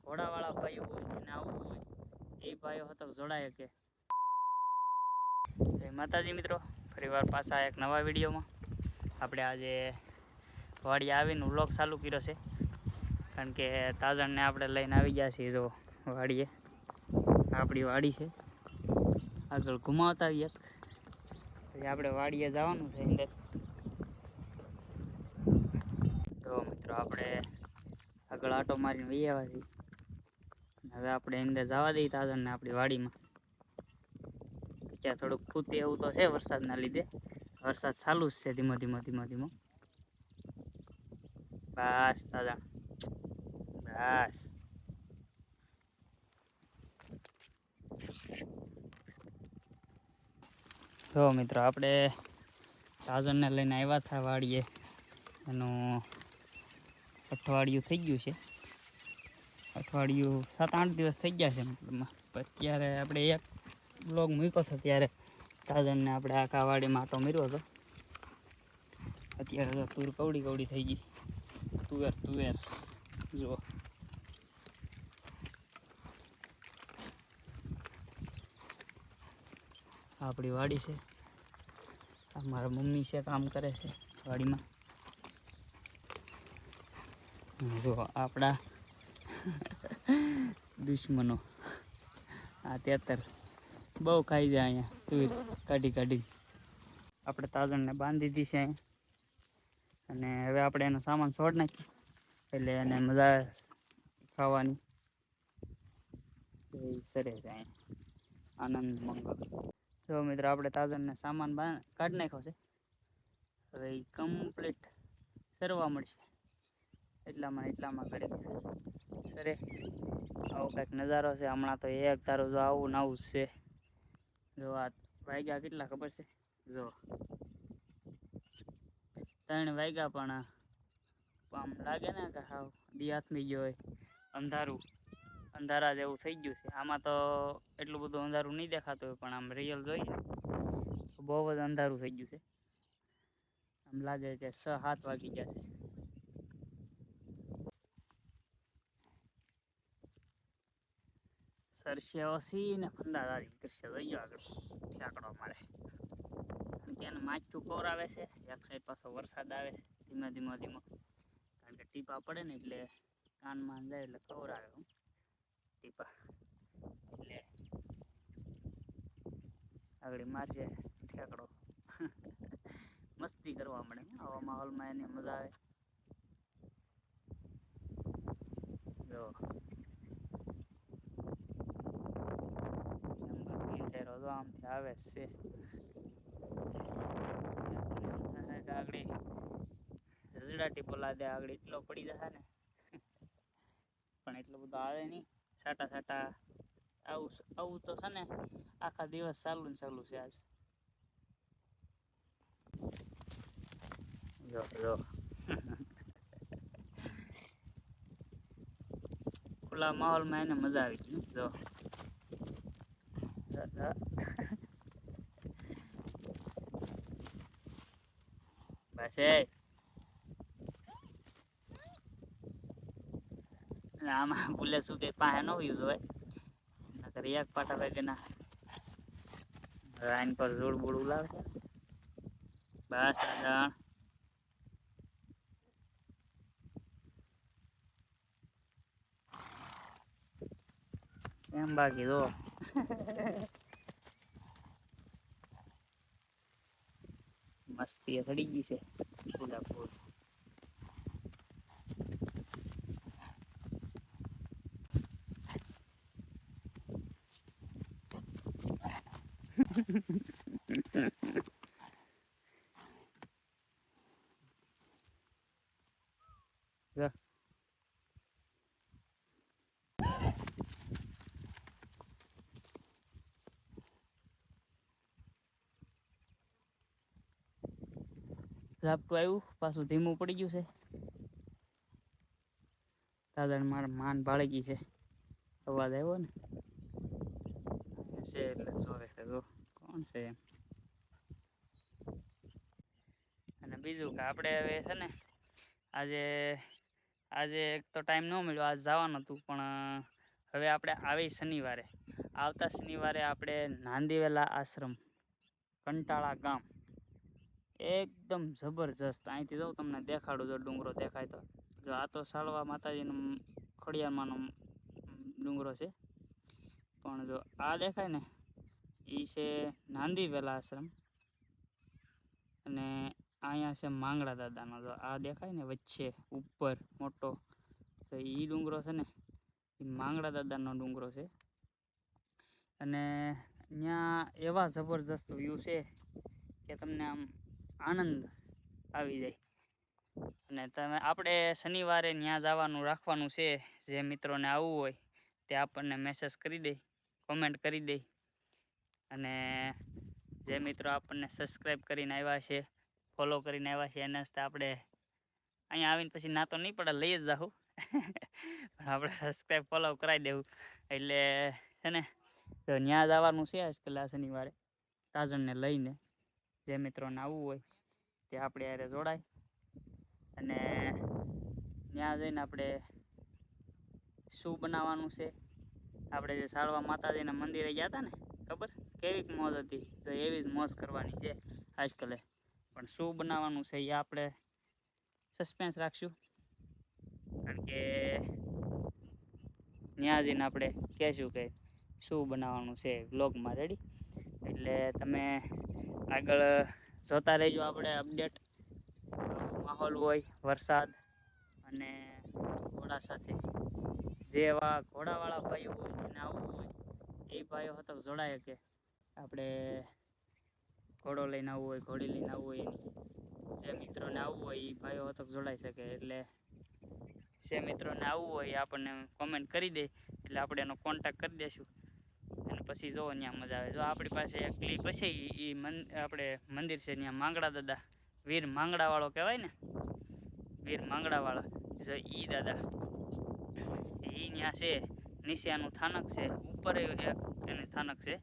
ઘોડાવાળા ભાઈઓ હોય છે ને આવું હોય એ ભાઈઓ હતો જોડાય કે જય માતાજી મિત્રો, ફરીવાર પાછા એક નવા વિડીયોમાં આપણે આજે વાડી આવીને વ્લોગ ચાલુ કર્યો છે. કારણ કે તાજણને આપણે લઈને આવી ગયા છીએ. જો વાડીએ આપણી વાડી છે, આગળ ઘુમાવતા આવીએ પછી આપણે વાડીએ જવાનું છે અંદર. તો મિત્રો આપણે આગળ આટો મારીને વહી આવ્યા છીએ. હવે આપણે અંદર જવા દઈએ તાજણને આપણી વાડીમાં. ત્યાં થોડુંક ખૂતે એવું તો છે વરસાદના લીધે. વરસાદ ચાલુ જ છે ધીમો ધીમો. બસ તાજા બસ. તો મિત્રો આપણે તાજણને લઈને આવ્યા હતા વાડીએ. એનું અઠવાડિયું થઈ ગયું છે. અઠવાડિયું 7-8 દિવસ થઈ ગયા છે મતલબમાં. અત્યારે આપણે એક બ્લોગ મૂક્યો હતો ત્યારે તાજણને આપણે આખા વાડીમાં આટો માર્યો હતો. અત્યારે તો તુર કવડી થઈ ગઈ. તુવેર જુઓ. આપણી વાડી છે. મારા મમ્મી છે, કામ કરે છે વાડીમાં. જો આપણા દુશ્મનો આ 73 બહુ ખાઈ જાય અહીંયા તુર કાઢી. આપણે તાજણને બાંધી દીધી છે અહીંયા. અને હવે આપણે એનો સામાન છોડ નાખીએ એટલે એને મજા ખાવાની સરે જાય. આનંદ મંગલ. તો મિત્રો આપણે તાજણને સામાન કાઢી નાખ્યો છે. હવે એ કમ્પ્લીટ સરવા મળશે. એટલામાં ઘરે સરે આવો કંઈક નજારો છે. હમણાં તો એક ધારું જો આવું જ છે. જો આ વાગ્યા કેટલા ખબર છે? જો 3 વાગ્યા પણ આમ લાગે ને કે હાવ દી હાથમી ગયો હોય. અંધારા જેવું થઈ ગયું છે. આમાં તો એટલું બધું અંધારું નહીં દેખાતું હોય, પણ આમ રિયલ જોઈએ બહુ જ અંધારું થઈ ગયું છે. આમ લાગે કે 6-7 વાગી ગયા છે. સરસે ઓસી ને ફંદાદારી કરશે. જોઈ આગળ ઠેકડો મારે. એને માછું કોરાવે છે. એક સાઈડ પાછો વરસાદ આવે છે ધીમો. કારણ કે ટીપા પડે ને એટલે કાનમાં જાય એટલે કોરાવે ટીપા. એટલે આગળ મારશે ઠેકડો. મસ્તી કરવા મળે આવા માહોલમાં. એને મજા આવે. જો આમથી આવે છે. આગળ ઝડાટી બોલા દે. આગળ એટલો પડી જશે ને પણ એટલો બધો આવે નહીં. સાટા આવું તો છે ને આખા દિવસ ચાલુ છે આજ. જો ખુલ્લા માહોલમાં એને મજા આવી ગઈ. જો બસ આમાં ભૂલે શું કે પાસે ન યુઝ હોય. એક પાટા વેગના આઈન પર રોડ બોડ ઉલાવે. બસ તાજણ એમ બાકી જો મસ્તી ચડી ગઈ છે ફૂલાફૂલ. ઝાપટું આવ્યું પાછું ધીમું પડી ગયું છે. તાજણ મારા માન ભાળી ગઈ છે. અવાજ આવ્યો ને છે એટલે જોવે છે. કોણ છે એમ. અને બીજું કે આપણે હવે છે ને આજે આજે એક તો ટાઈમ ન મળ્યો, આજ જવાનું હતું, પણ હવે આપણે આવી શનિવારે, આવતા શનિવારે આપણે નાંદીવેલા આશ્રમ, કંટાળા ગામ, એકદમ જબરજસ્ત. અહીંથી જાઉં તમને દેખાડું, જો ડુંગરો દેખાય તો. જો આ તો સાળવા માતાજીનો ખોડિયારમાંનો ડુંગરો છે, પણ જો આ દેખાય ને એ છે નાંદીવેલા આશ્રમ, અને અહીંયા છે માંગડા દાદાનો. જો આ દેખાય ને વચ્ચે ઉપર મોટો, તો એ ડુંગરો છે ને એ માંગડા દાદાનો ડુંગરો છે. અને ત્યાં એવા જબરજસ્ત વ્યૂ છે કે તમને આમ આનંદ આવી જાય. અને આપણે શનિવારે ત્યાં જવાનું રાખવાનું છે. જે મિત્રોને આવવું હોય તે આપણને મેસેજ કરી દે, કોમેન્ટ કરી દે. અને જે મિત્રો આપણને સબસ્ક્રાઈબ કરીને આવ્યા છે, ફોલો કરીને આવ્યા છે, એના હસ્તે આપણે અહીંયા આવીને પછી ના તો નહીં પડે, લઈ જ જાઉં, પણ આપણે સબસ્ક્રાઈબ ફોલો કરાવી દેવું. એટલે છે ને તો ત્યાં જવાનું છે આજકાલ આ શનિવારે તાજણને લઈને. જે મિત્રોને આવવું હોય તે આપણે યારે જોડાય. અને ત્યાં જઈને આપણે શું બનાવવાનું છે, આપણે જે સાળવા માતાજીના મંદિરે ગયા હતા ને, ખબર કેવી મોજ હતી, તો એવી જ મોજ કરવાની છે આજકાલે. પણ શું બનાવવાનું છે એ આપણે સસ્પેન્સ રાખશું, કારણ કે ત્યાં જઈને આપણે કહેશું કે શું બનાવવાનું છે વ્લોગમાં. રેડી? એટલે તમે આગળ જોતા રહેજો. આપણે અપડેટ માહોલ હોય, વરસાદ અને ઘોડા સાથે, જેવા ઘોડાવાળા ભાઈઓ હોય, જેને આવવું હોય એ ભાઈઓ હતો જોડાય કે આપણે ઘોડો લઈને આવવું હોય, ઘોડી લઈને આવવું હોય, જે મિત્રોને આવવું હોય એ ભાઈઓ હતો જોડાઈ શકે. એટલે જે મિત્રોને આવવું હોય એ આપણને કોમેન્ટ કરી દે, એટલે આપણે એનો કોન્ટેક્ટ કરી દઈશું. અને પછી જો ત્યાં મજા આવે. જો આપણી પાસે એક ક્લિપ હશે, એ આપણે મંદિર છે ત્યાં માંગડા દાદા, વીર માંગડા વાળો કહેવાય ને, વીર માંગડા વાળા, જો ઈ દાદા એ ત્યાં છે. નીચે એનું સ્થાનક છે, ઉપર એનું સ્થાનક છે.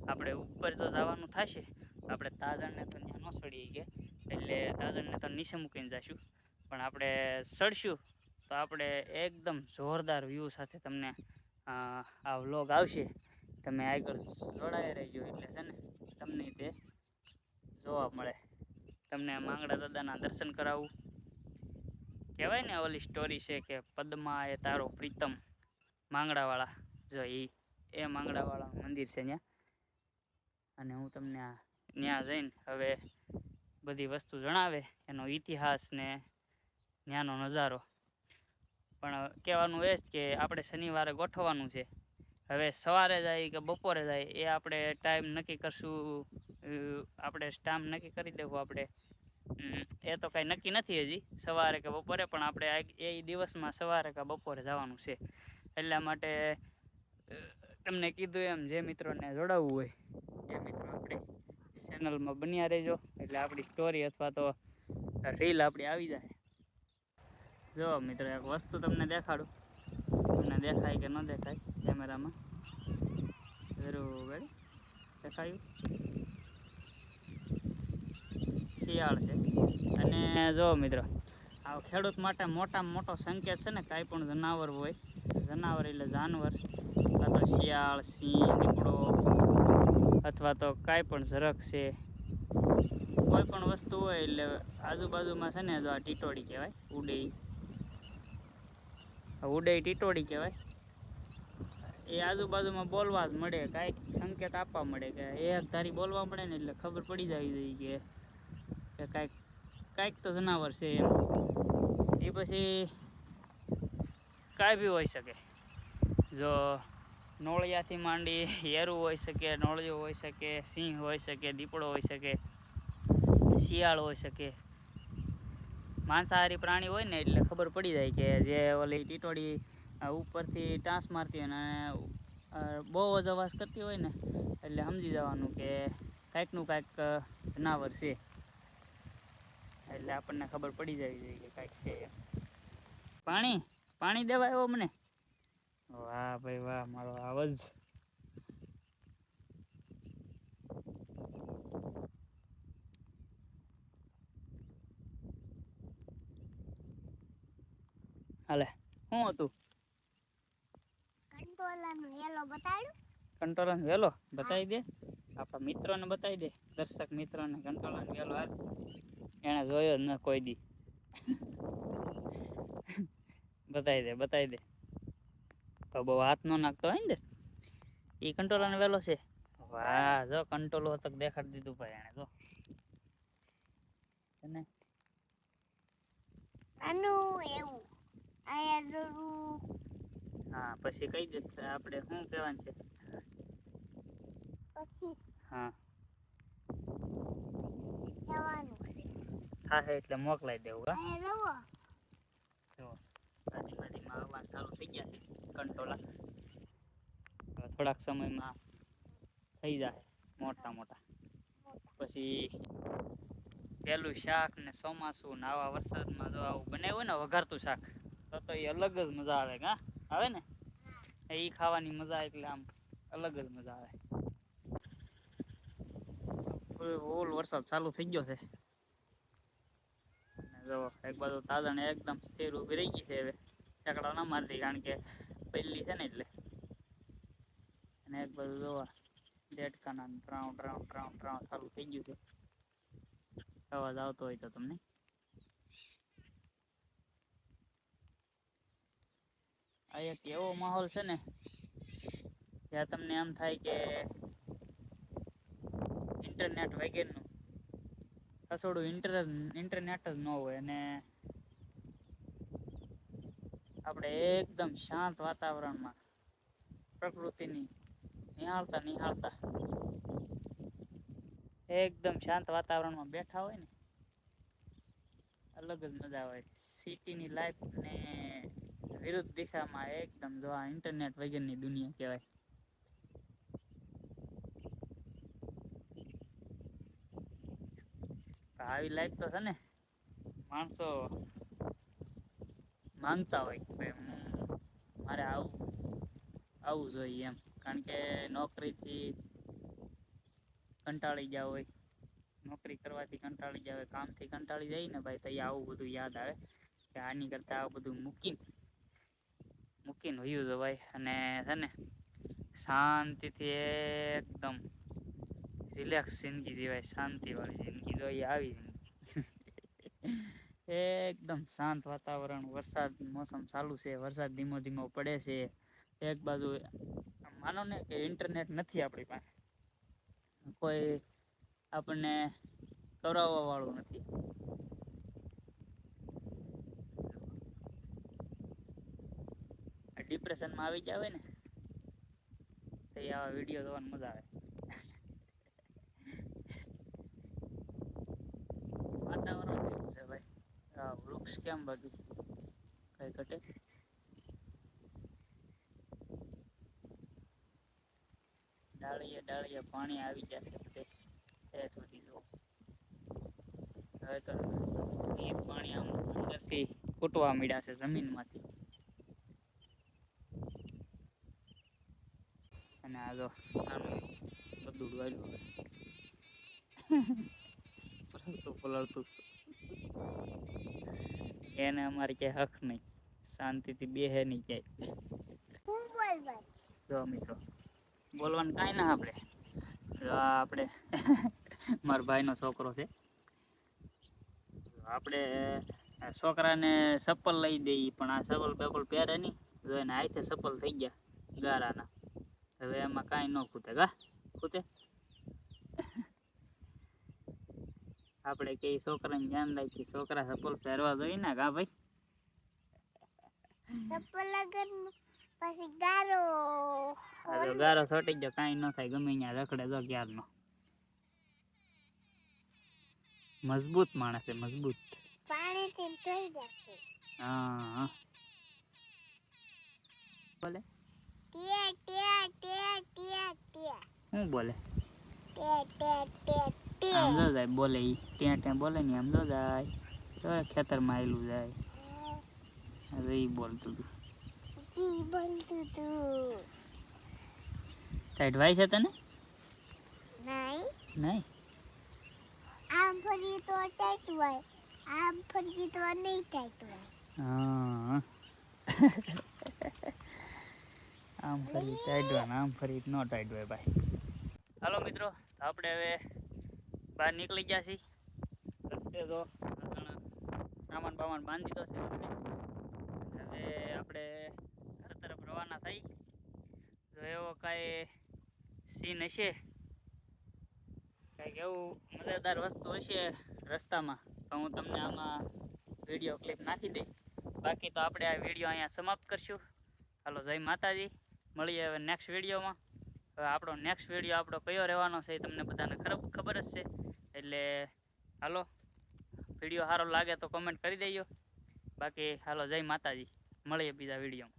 આપણે ઉપર જો જવાનું થશે તો આપણે તાજણને તો ત્યાં ન ચડીએ ગયા, એટલે તાજણને તો નીચે મૂકીને જઈશું. પણ આપણે ચડશું તો આપણે એકદમ જોરદાર વ્યૂ સાથે તમને આ વ્લોગ આવશે. તમે આગળ જોડાઈ રહેજો, એટલે છે ને તમને તે જોવા મળે. તમને માંગડા દાદાના દર્શન કરાવું. કહેવાય ને ઓલી સ્ટોરી છે કે પદ્મા એ તારો પ્રીતમ, માંગડાવાળા, જો એ માંગડાવાળા મંદિર છે ત્યાં. અને હું તમને ત્યાં જઈને હવે બધી વસ્તુ જણાવે, એનો ઇતિહાસ ને ત્યાંનો નજારો. પણ કહેવાનું એ જ કે આપણે શનિવારે ગોઠવવાનું છે. હવે સવારે જાય કે બપોરે જાય એ આપણે ટાઈમ નક્કી કરશું, આપણે ટાઈમ નક્કી કરી દેવું. આપણે એ તો કાંઈ નક્કી નથી હજી, સવારે કે બપોરે, પણ આપણે એ દિવસમાં સવારે કે બપોરે જવાનું છે. એટલા માટે તમને કીધું એમ, જે મિત્રોને જોડાવવું હોય એ મિત્રો આપણે ચેનલમાં બન્યા રહેજો, એટલે આપણી સ્ટોરી અથવા તો રીલ આપણી આવી જાય. જો મિત્રો એક વસ્તુ તમને દેખાડું, તમને દેખાય કે ન દેખાય કેમેરામાં, બરોબર દેખાયું? શિયાળ છે. અને જો મિત્રો, આ ખેડૂત માટે મોટામાં મોટો સંકેત છે ને, કાંઈ પણ જનાવર હોય, જનાવર એટલે જાનવર, અથવા તો શિયાળ, સિંહ, દીપડો, અથવા તો કાંઈ પણ ઝરખ છે, કોઈ પણ વસ્તુ હોય એટલે આજુબાજુમાં છે ને, જો આ ટીટોડી કહેવાય, ઉડઈ ટીટોડી કહેવાય. એ આજુબાજુમાં બોલવા જ મળે, કાંઈક સંકેત આપવા મળે, કે એક ધારી બોલવા મળે ને એટલે ખબર પડી જવી જોઈએ કે કાંઈક તો જનાવર છે એમ. એ પછી કાંઈ બી હોઈ શકે. જો નોળિયાથી માંડી હેરું હોઈ શકે, નોળિયો હોઈ શકે, સિંહ હોઈ શકે, દીપડો હોઈ શકે, શિયાળ હોઈ શકે. માંસાહારી પ્રાણી હોય ને એટલે ખબર પડી જાય કે જે ઓલી ટીટોડી ઉપરથી ટાંસ મારતી હોય અને બહુ જ અવાજ કરતી હોય ને, એટલે સમજી જવાનું કે કાંઈકનું કાંઈક જનાવર છે. એટલે આપણને ખબર પડી જવી જોઈએ કે કાંઈક છે એમ. પાણી દેવા આવ્યો મને? વાહ ભાઈ વાહ, મારો આવાજ. હાલે શું હતું કંટ્રોલરનો હેલો બતાડ્યું. કંટ્રોલર વેલો બતાવી દે આપણા મિત્રોને બતાવી દે દર્શક મિત્રોને કંટ્રોલર વેલો હાલ એને જોયો જ ન કોઈ દી બતાવી દે તો બહુ હાથ નો નાખતો હોય ને એ કંટ્રોલર વેલો છે વાહ જો કંટ્રોલ તક દેખાડી દીધું ભાઈ એને જો તને આનું એવું આયા જરૂર હા પછી કઈ દે આપણે શું કહેવાનું છે પછી હા જવાનું છે. થાય એટલે મોકલાઈ દેવું હા આયા જવો જો આદિવાદીમાં આવવાનું ચાલુ થઈ ગયા છે કંટ્રોલર થોડાક સમયમાં થઈ જાય મોટા મોટા પછી પેલું શાક ને ચોમાસું ને આવા વરસાદમાં જો આવું બનાવ્યું હોય ને વઘારતું શાક તો એ અલગ જ મજા આવે હા આવે ને એ ખાવાની મજા એટલે આમ અલગ જ મજા આવે ઓલ વરસાદ ચાલુ થઈ ગયો છે જો એક બાજુ તાજણ એકદમ સ્થિર ઉભી રહી ગઈ છે હવે ઠેકડો ના મારતી કારણ કે પેલી છે ને એટલે અને એક બાજુ જોવા દેડકાના ડ્રાઉ ડ્રાઉ ડ્રાઉ ડ્રાઉ ચાલુ થઈ ગયું છે અવાજ આવતો હોય તો તમને આ એક એવો માહોલ છે ને જ્યાં તમને એમ થાય કે ઇન્ટરનેટ વગેરેનું કસોડું ઇન્ટરનેટ જ ન હોય અને આપણે એકદમ શાંત વાતાવરણમાં પ્રકૃતિની નિહાળતા એકદમ શાંત વાતાવરણમાં બેઠા હોય ને અલગ જ મજા આવે સિટીની લાઈફ ને વિરુદ્ધ દિશામાં એકદમ જો આ ઇન્ટરનેટ વગરની દુનિયા કહેવાય આવી લાઈફ તો છે ને માણસો માંગતા હોય કે મારે આવું જોઈએ એમ કારણ કે નોકરીથી કંટાળી ગયા હોય નોકરી કરવાથી કંટાળી જાય કામથી કંટાળી જાય ને ભાઈ તો આવું બધું યાદ આવે કે આની કરતા આ બધું મૂકીને વયું જવાય અને છે ને શાંતિથી એકદમ રિલેક્સ જિંદગી જીવાય શાંતિ વાળી જિંદગી તો આવી એકદમ શાંત વાતાવરણ વરસાદ મોસમ ચાલુ છે વરસાદ ધીમો ધીમો પડે છે એક બાજુ માનો ને કે ઇન્ટરનેટ નથી આપણી પાસે કોઈ આપણને કરાવવા વાળું નથી ડિપ્રેશનમાં આવી ગયા હોય ને તો આવા વિડીયો જોવાની મજા આવે વાતાવરણ કેવું છે ભાઈ વૃક્ષ કેમ બાકી કઈ ઘટે ડાળીએ પાણી આવી જાય બધે સુધી જો હવે તો પાણી આમ અંદરથી ફૂટવા મળ્યા છે જમીનમાંથી અને આ જો બધું પલળતું એને અમારે ક્યાંય હક નહીં શાંતિથી બેહે નહીં ક્યાંય જો મિત્રો બોલવાનું કાંઈ ના આપણે મારા ભાઈનો છોકરો છે આપણે છોકરાને ચપ્પલ લઈ દઈએ પણ આ ચપ્પલ પહેરે નહીં જો એને હાથે ચપ્પલ થઈ ગયા ગારાના હવે એમાં કાંઈ ન ખૂતે આપણે કઈ છોકરાને ધ્યાન રાખીએ છોકરા ચપ્પલ પહેરવા જોઈએ ને કા ભાઈ ચપ્પલ લગન પછી ગારો ગારો છોટી ગયો કાંઈ ન થાય ગમે ત્યાં રખડે તો ક્યારનો મજબૂત માણસ છે મજબૂત પાણીથી ધોઈ નાખે હા બોલે શું બોલે આમ જો જાય બોલે ઈ ત્યાં બોલે ને આમ જો જાય તો ખેતરમાં આવેલું જાય હવે ઈ બોલતું હતું ટાઈટ વાય છે તને નહીં આમ ફરી તો ટાઈટ હોય આમ ફરી તો નહીં ટાઈટ હોય હા આમ ફરી ટાઈડવા આમ ફરી ન ટાઈડવાય ભાઈ. હાલો મિત્રો, તો આપણે હવે બહાર નીકળી ગયા છીએ. રસ્તે તો સામાન બામાન બાંધી દીધો છે આપણે. હવે આપણે ઘર તરફ રવાના થઈ. જો એવો કાંઈ સીન હશે, કંઈક એવું મજેદાર વસ્તુ હશે રસ્તામાં, તો હું તમને આમાં વિડીયો ક્લિપ નાખી દઈશ. બાકી તો આપણે આ વિડીયો અહીંયા સમાપ્ત કરશું. હાલો, જય માતાજી. મળીએ હવે નેક્સ્ટ વિડીયોમાં. હવે આપણો નેક્સ્ટ વિડીયો આપણો કયો રહેવાનો છે એ તમને બધાને ખબર જ છે. એટલે હાલો, વિડીયો સારો લાગે તો કમેન્ટ કરી દેજો. બાકી હાલો, જય માતાજી. મળીએ બીજા વિડીયોમાં.